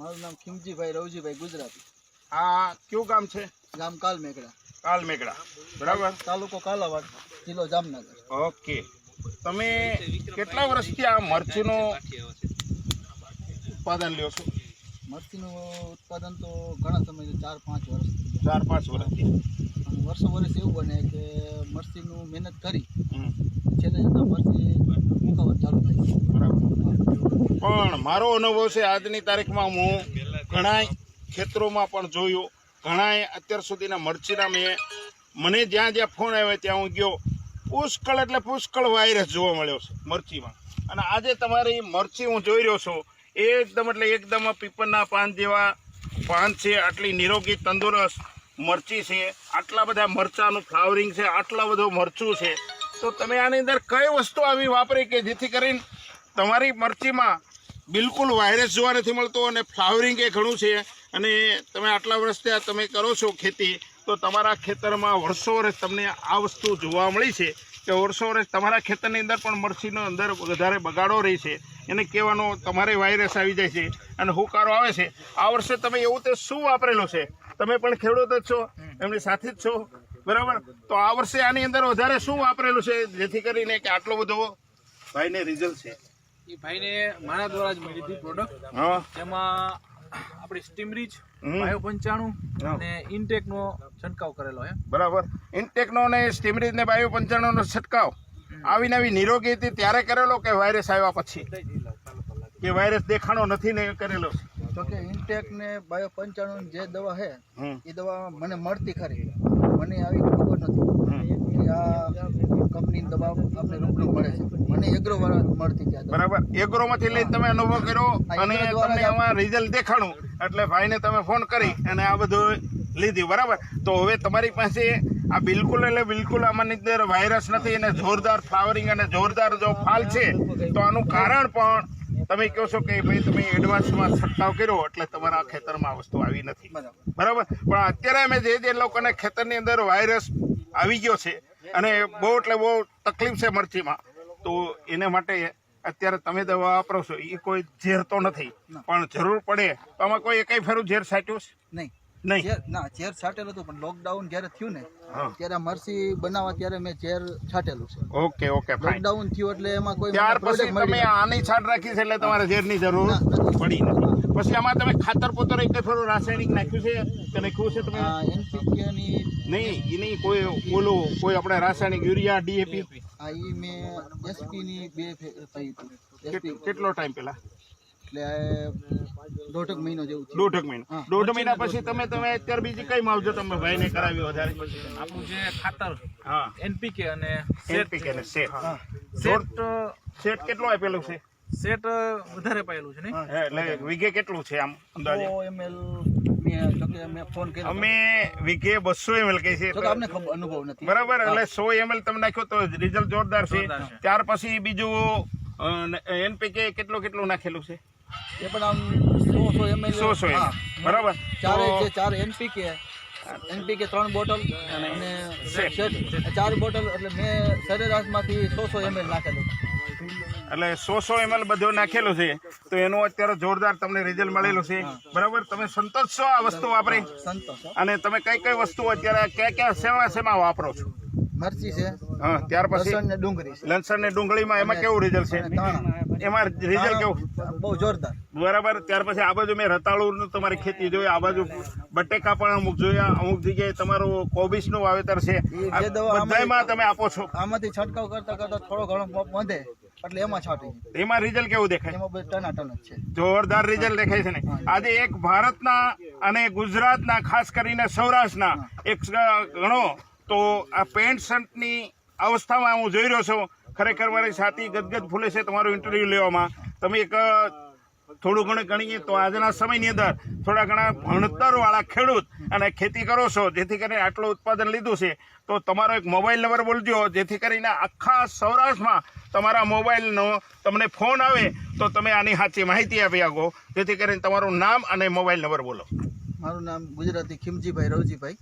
મારું નામ ખીમજીભાઈ રવજીભાઈ ગુજરાતી. આ કયું ગામ છે? ગામ કાલમેઘડા. કાલમેઘડા, બરાબર. તાલુકો કાલાવાડ, જિલ્લો જામનગર. ઓકે. તમે કેટલા વર્ષથી આ મરચીનું ઉત્પાદન લ્યો છો? મરચીનું ઉત્પાદન તો ઘણા સમયથી 4-5 વર્ષ. 4-5 વર્ષથી. અને વર્ષ એવું બને કે મરચીનું મહેનત કરી છેલ્લે જતાં મરચી મુકાવટ ચાલુ થાય. બરાબર. પણ મારો અનુભવ છે આજની તારીખમાં હું ઘણા ખેતરોમાં પણ જોયું, ઘણા અત્યાર સુધીના મરચીના મને જ્યાં જ્યાં ફોન આવ્યો ત્યાં હું ગયો, પુષ્કળ એટલે પુષ્કળ વાયરસ જોવા મળ્યો છે મરચીમાં. અને આજે તમારી મરચી હું જોઈ રહ્યો છું એકદમ પીપળના પાન જેવા પાન છે, આટલી નિરોગી તંદુરસ્ત મરચી છે, આટલા બધા મરચાનું ફ્લાવરિંગ છે, આટલા બધું મરચું છે. તો તમે આની અંદર કઈ વસ્તુ આવી વાપરી કે જેથી કરીને તમારી મરચીમાં બિલકુલ વાયરસ જોવા નથી મળતો અને ફ્લાવરિંગ એ ઘણું છે? અને તમે આટલા વર્ષથી તમે કરો છો ખેતી, તો તમારા ખેતરમાં વર્ષો વર્ષ તમને આ વસ્તુ જોવા મળી છે કે વર્ષો વર્ષ તમારા ખેતરની અંદર પણ મરચીનો અંદર વધારે બગાડો રહી છે, એને કહેવાનો તમારે વાયરસ આવી જાય છે અને હુકારો આવે છે. આ વર્ષે તમે એવું તે શું વાપરેલું છે? તમે પણ ખેડૂત જ છો, એમની સાથે જ છો, બરાબર? તો આ વર્ષે આની અંદર વધારે શું વાપરેલું છે જેથી કરીને કે આટલો બધો ભાઈને રિઝલ્ટ છે? એ ભાઈને મારા દ્વારા જ મળી હતી પ્રોડક્ટ. એમાં આપણી સ્ટીમરીચ, બાયો 95 અને ઇન્ટેકનો છંટકાવ કરેલો છે. બરાબર. ઇન્ટેકનો ને સ્ટીમરીચ ને બાયો 95 નો છંટકાવ આવી નવી નિરોગી હતી ત્યારે કરેલો કે વાયરસ આવ્યા પછી? કે વાયરસ દેખાણો નથી ને કરેલો? તો કે ઇન્ટેક ને બાયો 95 જે દવા છે એ દવા મને મળતી ખરી, મને આવી ખબર નથી કે આ કંપનીની દવા આપણે રૂબરૂ મળે છે. મને એગ્રો વાળા મળતી ત્યાં. બરાબર. એગ્રો માંથી લઈને તમે અનુભવ કર્યો અને તમને આમાં રિઝલ્ટ દેખાણું એટલે ભાઈને તમે ફોન કરી અને આ બધું લીધી, બરાબર? તો હવે તમારી પાસે આ બિલકુલ એટલે બિલકુલ આમાંની અંદર વાયરસ નથી અને જોરદાર ફ્લાવરિંગ અને જોરદાર જો ફાલ છે. તો આનું કારણ પણ તમે કહો છો કે ભાઈ તમે એડવાન્સમાં છંટકાવ કર્યો એટલે તમારા ખેતરમાં વસ્તુ આવી નથી, બરાબર? પણ અત્યારે અમે જે લોકોને ખેતરની અંદર વાયરસ આવી ગયો છે અને બહુ એટલે બહુ તકલીફ છે મરચીમાં, તો એને માટે અત્યારે તમે દવા વાપરો છો એ કોઈ ઝેર તો નથી, પણ જરૂર પડે તો આમાં કોઈ એકઈ ફેરું ઝેર છાંટ્યું છે? નહીં. નહીં ના, ઝેર છાંટેલું હતું, પણ લોકડાઉન જ્યારે થયું ને ત્યારે મરચી બનાવવા ત્યારે મેં ઝેર છાંટેલું છે. ઓકે ઓકે, લોકડાઉન થયું એટલે એમાં કોઈ ત્યાર પછી તમે આની છાંટ રાખી છે એટલે તમારે ઝેરની જરૂર પડી નથી. પછી આમાં તમે ખાતર પોતર એક ફેરું રાસાયણિક નાખ્યું છે કે નાખ્યું છે તમે? NPK ની નહીં, એ નહીં, કોઈ ઓલું કોઈ આપણે રાસાયણિક યુરિયા, DAP? આ ઈ મેં SP ની 2 પાઈ હતી. કેટલો ટાઈમ પહેલા? એટલે 1.5 મહિનો જેવું થયું. 1.5 મહિનો. 1.5 મહિના પછી તમે અત્યારે બીજી કઈ માવજો તમે ભાઈને કરાવી વધારે? આપણું જે ખાતર હા, NPK અને NPK ને સેટ. સેટ કેટલો આપેલું છે? સેટ વધારે પાયેલું છે ને, એટલે વીઘે કેટલું છે આમ અંદાજે? 100 ml મેં ફોન કર્યો. અમે વીઘે 200 ml કહી છે, આપને ખબર અનુભવ નથી, બરાબર? એટલે 100 ml તમે નાખ્યો તો રિઝલ્ટ જોરદાર છે. ત્યાર પછી બીજું NPK કેટલું નાખેલું છે? એ પણ આમ 100 ml. બરાબર. 4 NPK 3 બોટલ અને સેટ 4 બોટલ, એટલે મેં સરેરાશમાંથી 100 ml નાખેલું. એટલે 100 ml બધું નાખેલું છે, તો એનું અત્યારે જોરદાર તમને રિઝલ્ટ મળેલું છે, બરાબર? તમે સંતોષ છો આ વસ્તુ વાપરી? સંતોષ. અને તમે કઈ વસ્તુ અત્યારે ક્યાં શેમાં વાપરો છો? મરચી છે, હા, ત્યાર પછી લસણ ને ડુંગળી છે. લસણ ને ડુંગળીમાં એમાં કેવું રિઝલ્ટ છે? એમાં રિઝલ્ટ કેવું? બહુ જોરદાર, બરાબર. ત્યાર પછી આ બાજુ મેં રતાળું તમારી ખેતી જોઈ, આ બાજુ બટેકા પણ અમુક જોયા, અમુક જગ્યાએ તમારું કોબીજનું વાવેતર છે, બધામાં તમે આપો છો? આમાંથી છંટકાવ કરતા થોડો ઘણો વધે એટલે એમાં છાંટી. એમાં રિઝલ્ટ કેવું દેખાય? એમાં બધું ટનાટન જ છે, જોરદાર રિઝલ્ટ દેખાય છે ને. આજે એક ભારતના અને ગુજરાતના, ખાસ કરીને સૌરાષ્ટ્રના એક ઘણો તો આ પેન્ટ શર્ટની અવસ્થામાં હું જોઈ રહ્યો છું. ખરેખર મારી છાતી ગદગદ ફૂલે છે તમારું ઇન્ટરવ્યુ લેવામાં. તમે એક થોડું ઘણું ગણીએ તો આજના સમયની અંદર થોડા ઘણા ભણતરવાળા ખેડૂત અને ખેતી કરો છો, જેથી કરીને આટલું ઉત્પાદન લીધું છે, તો તમારો એક મોબાઈલ નંબર બોલજો, જેથી કરીને આખા સૌરાષ્ટ્રમાં તમારા મોબાઈલનો તમને ફોન આવે તો તમે આની સાચી માહિતી આપી શકો, જેથી કરીને તમારું નામ અને મોબાઈલ નંબર બોલો. મારું નામ ગુજરાતી ખીમજીભાઈ રવજીભાઈ,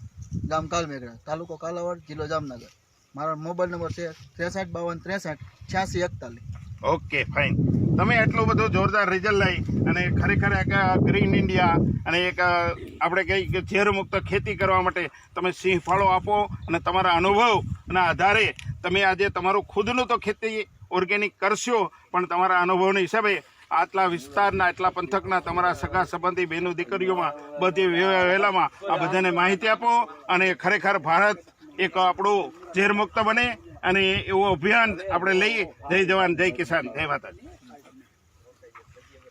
ગામ કાલમેઘડા, તાલુકો કાલાવાડ, જિલ્લો જામનગર. મારો મોબાઈલ નંબર છે 63 52 63 86 41. Okay fine. તમે એટલું બધું જોરદાર રિઝલ્ટ લઈ અને ખરેખર એક ગ્રીન ઇન્ડિયા અને એક આપણે કહીએ કે ઝેર મુક્ત ખેતી કરવા માટે તમે સિંહ ફાળો આપો અને તમારા અનુભવના આધારે તમે આજે તમારું ખુદનું તો ખેતી ઓર્ગેનિક કરશો, પણ તમારા અનુભવના હિસાબે આટલા વિસ્તારના આટલા પંથકના તમારા સગા સંબંધી બહેનો દીકરીઓમાં બધી વહેલામાં આ બધાને માહિતી આપો અને ખરેખર ભારત એક આપણું ઝેર મુક્ત બને અને એવું અભિયાન આપણે લઈએ. જય જવાન, જય કિસાન, જય માતાજી.